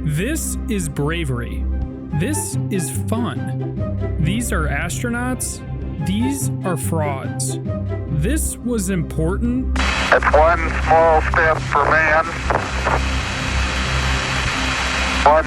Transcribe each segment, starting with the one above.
This is bravery. This is fun. These are astronauts. These are frauds. This was important. It's one small step for man, one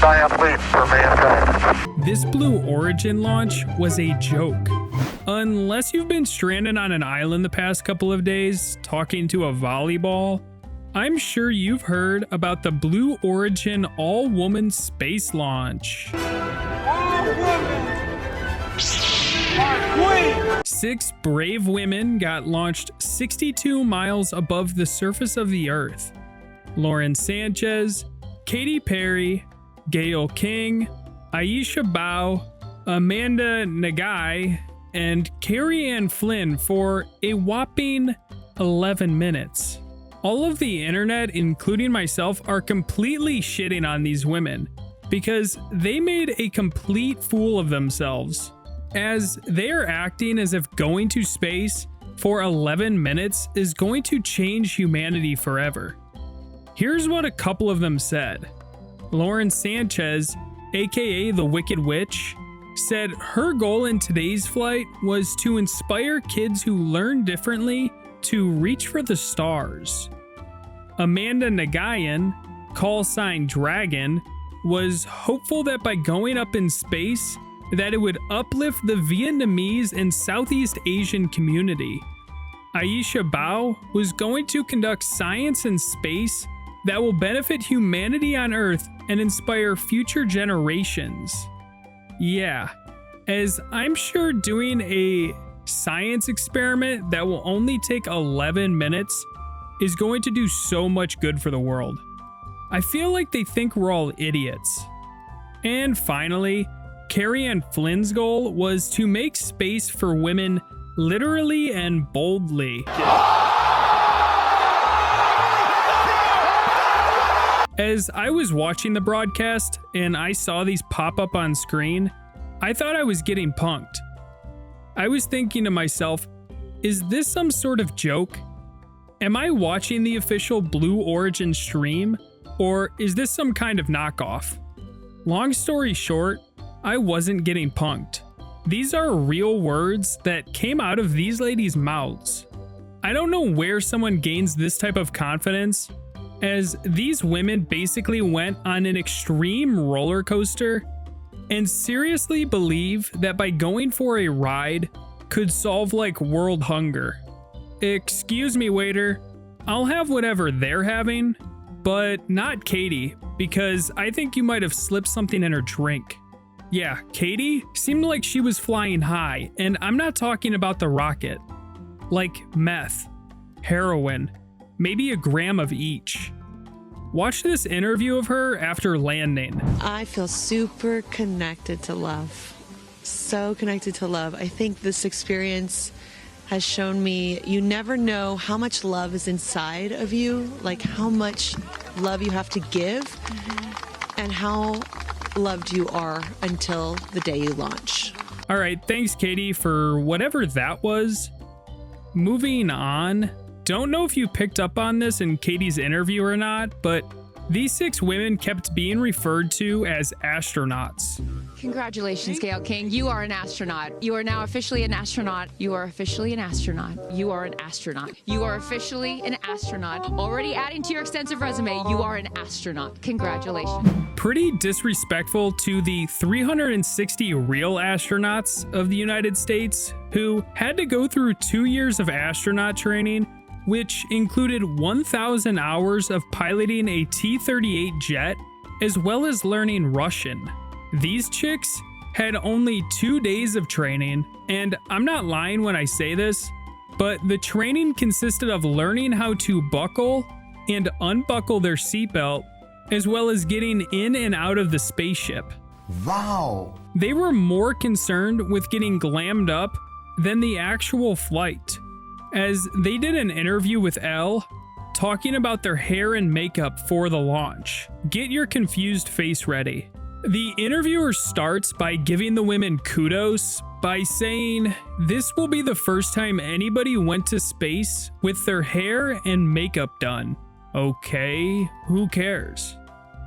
giant leap for mankind. This Blue Origin launch was a joke. Unless you've been stranded on an island the past couple of days talking to a volleyball, I'm sure you've heard about the Blue Origin all-woman space launch. Six brave women got launched 62 miles above the surface of the Earth. Lauren Sanchez, Katy Perry, Gayle King, Aisha Bao, Amanda Nagai, and Carrie Ann Flynn for a whopping 11 minutes. All of the internet, including myself, are completely shitting on these women because they made a complete fool of themselves, as they are acting as if going to space for 11 minutes is going to change humanity forever. Here's what a couple of them said. Lauren Sanchez, aka the Wicked Witch, said her goal in today's flight was to inspire kids who learn differently to reach for the stars. Amanda Nagayan, call sign Dragon, was hopeful that by going up in space, that it would uplift the Vietnamese and Southeast Asian community. Aisha Bao was going to conduct science in space that will benefit humanity on Earth and inspire future generations. Yeah, as I'm sure doing a science experiment that will only take 11 minutes is going to do so much good for the world. I feel like they think we're all idiots. And finally, Carrie Ann Flynn's goal was to make space for women literally and boldly. As I was watching the broadcast and I saw these pop up on screen, I thought I was getting punked. I was thinking to myself, is this some sort of joke? Am I watching the official Blue Origin stream, or is this some kind of knockoff? Long story short, I wasn't getting punked. These are real words that came out of these ladies' mouths. I don't know where someone gains this type of confidence, as these women basically went on an extreme roller coaster and seriously believe that by going for a ride could solve like world hunger. Excuse me, waiter, I'll have whatever they're having, but not Katy, because I think you might have slipped something in her drink. Yeah, Katy seemed like she was flying high, and I'm not talking about the rocket. Like meth, heroin, maybe a gram of each. Watch this interview of her after landing. I feel super connected to love. So connected to love. I think this experience has shown me you never know how much love is inside of you, like how much love you have to give, and how loved you are until the day you launch. All right, thanks, Katy, for whatever that was. Moving on. Don't know if you picked up on this in Katy's interview or not, but these six women kept being referred to as astronauts. Congratulations, Gayle King. You are an astronaut. You are now officially an astronaut. You are officially an astronaut. You are an astronaut. You are officially an astronaut. Already adding to your extensive resume, you are an astronaut. Congratulations. Pretty disrespectful to the 360 real astronauts of the United States who had to go through 2 years of astronaut training, which included 1,000 hours of piloting a T-38 jet, as well as learning Russian. These chicks had only 2 days of training, and I'm not lying when I say this, but the training consisted of learning how to buckle and unbuckle their seatbelt, as well as getting in and out of the spaceship. Wow! They were more concerned with getting glammed up than the actual flight, as they did an interview with Elle talking about their hair and makeup for the launch. Get your confused face ready. The interviewer starts by giving the women kudos by saying this will be the first time anybody went to space with their hair and makeup done. Okay, who cares?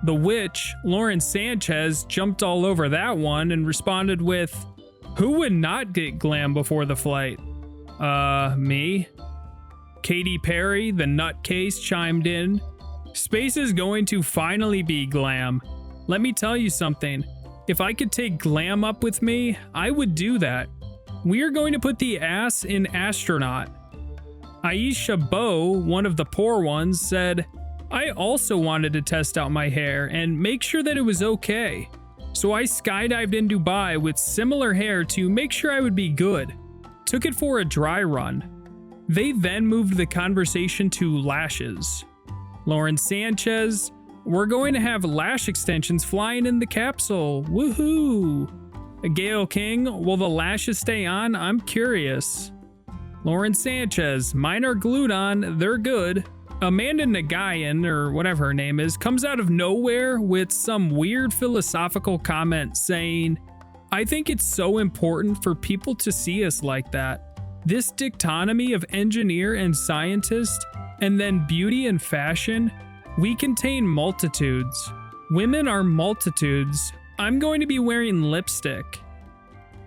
The witch, Lauren Sanchez, jumped all over that one and responded with, "Who would not get glam before the flight? Me?" Katy Perry, the nutcase, chimed in, "Space is going to finally be glam. Let me tell you something. If I could take glam up with me, I would do that. We are going to put the ass in astronaut." Aisha Bo, one of the poor ones, said, "I also wanted to test out my hair and make sure that it was okay. So I skydived in Dubai with similar hair to make sure I would be good. Took it for a dry run." They then moved the conversation to lashes. Lauren Sanchez, "We're going to have lash extensions flying in the capsule. Woohoo!" Gail King, "Will the lashes stay on? I'm curious." Lauren Sanchez, "Mine are glued on. They're good." Amanda Nagayan, or whatever her name is, comes out of nowhere with some weird philosophical comment saying, "I think it's so important for people to see us like that. This dichotomy of engineer and scientist, and then beauty and fashion, we contain multitudes. Women are multitudes. I'm going to be wearing lipstick."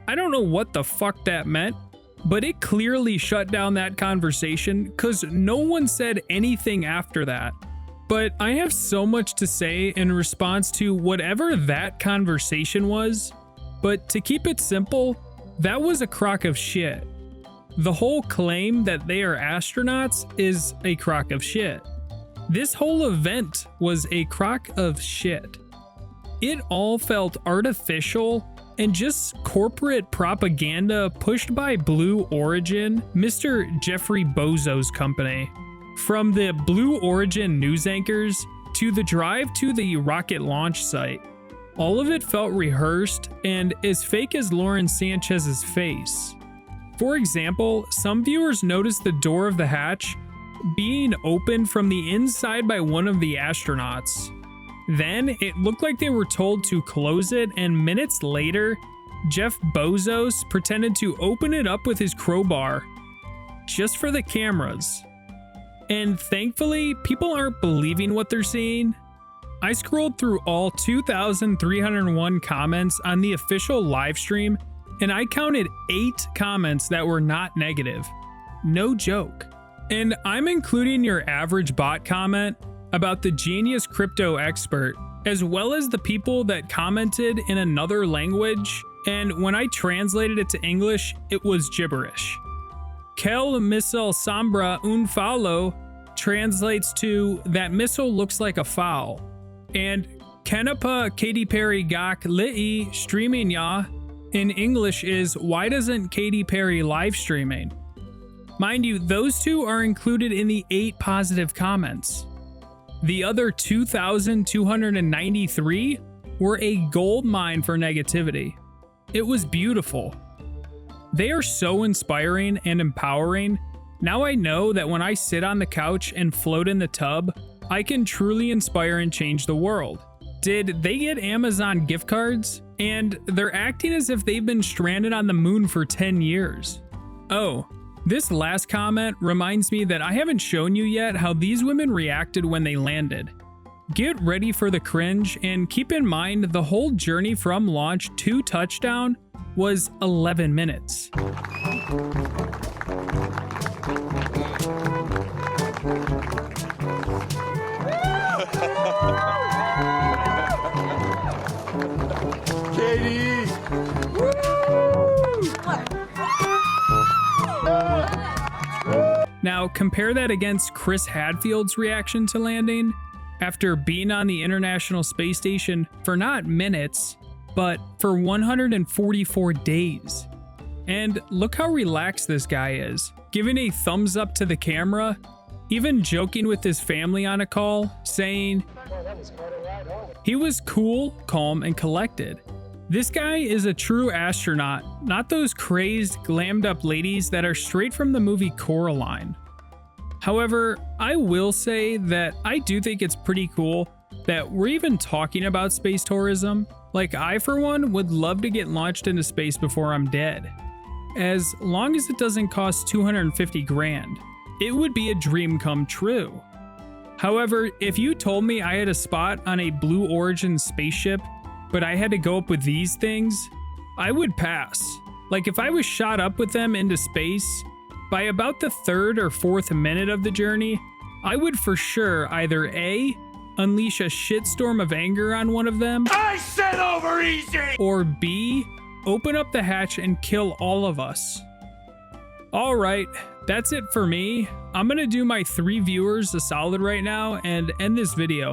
I don't know what the fuck that meant, but it clearly shut down that conversation because no one said anything after that. But I have so much to say in response to whatever that conversation was, but to keep it simple, that was a crock of shit. The whole claim that they are astronauts is a crock of shit. This whole event was a crock of shit. It all felt artificial and just corporate propaganda pushed by Blue Origin, Mr. Jeffrey Bezos's company. From the Blue Origin news anchors to the drive to the rocket launch site, all of it felt rehearsed and as fake as Lauren Sanchez's face. For example, some viewers noticed the door of the hatch being opened from the inside by one of the astronauts. Then it looked like they were told to close it, and minutes later, Jeff Bezos pretended to open it up with his crowbar, just for the cameras. And thankfully, people aren't believing what they're seeing. I scrolled through all 2,301 comments on the official live stream, and I counted 8 comments that were not negative. No joke. And I'm including your average bot comment about the genius crypto expert, as well as the people that commented in another language, and when I translated it to English, it was gibberish. Kel Missile Sambra un Falo translates to "that missile looks like a foul," and Kenapa Katy Perry Gak Li'i Streaming Ya in English is "why doesn't Katy Perry live streaming?" Mind you, those two are included in the 8 positive comments. The other 2,293 were a gold mine for negativity. It was beautiful. They are so inspiring and empowering. Now I know that when I sit on the couch and float in the tub, I can truly inspire and change the world. Did they get Amazon gift cards? And they're acting as if they've been stranded on the moon for 10 years. Oh, this last comment reminds me that I haven't shown you yet how these women reacted when they landed. Get ready for the cringe, and keep in mind the whole journey from launch to touchdown was 11 minutes. Katie! Now compare that against Chris Hadfield's reaction to landing after being on the International Space Station for not minutes, but for 144 days. And look how relaxed this guy is, giving a thumbs up to the camera, even joking with his family on a call, saying he was cool, calm, and collected. This guy is a true astronaut, not those crazed, glammed up ladies that are straight from the movie Coraline. However, I will say that I do think it's pretty cool that we're even talking about space tourism. Like, I for one would love to get launched into space before I'm dead. As long as it doesn't cost 250 grand, it would be a dream come true. However, if you told me I had a spot on a Blue Origin spaceship, but I had to go up with these things, I would pass. Like if I was shot up with them into space, by about the 3rd or 4th minute of the journey, I would for sure either A, unleash a shitstorm of anger on one of them, I said over easy! Or B, open up the hatch and kill all of us. Alright, that's it for me. I'm gonna do my 3 viewers a solid right now and end this video.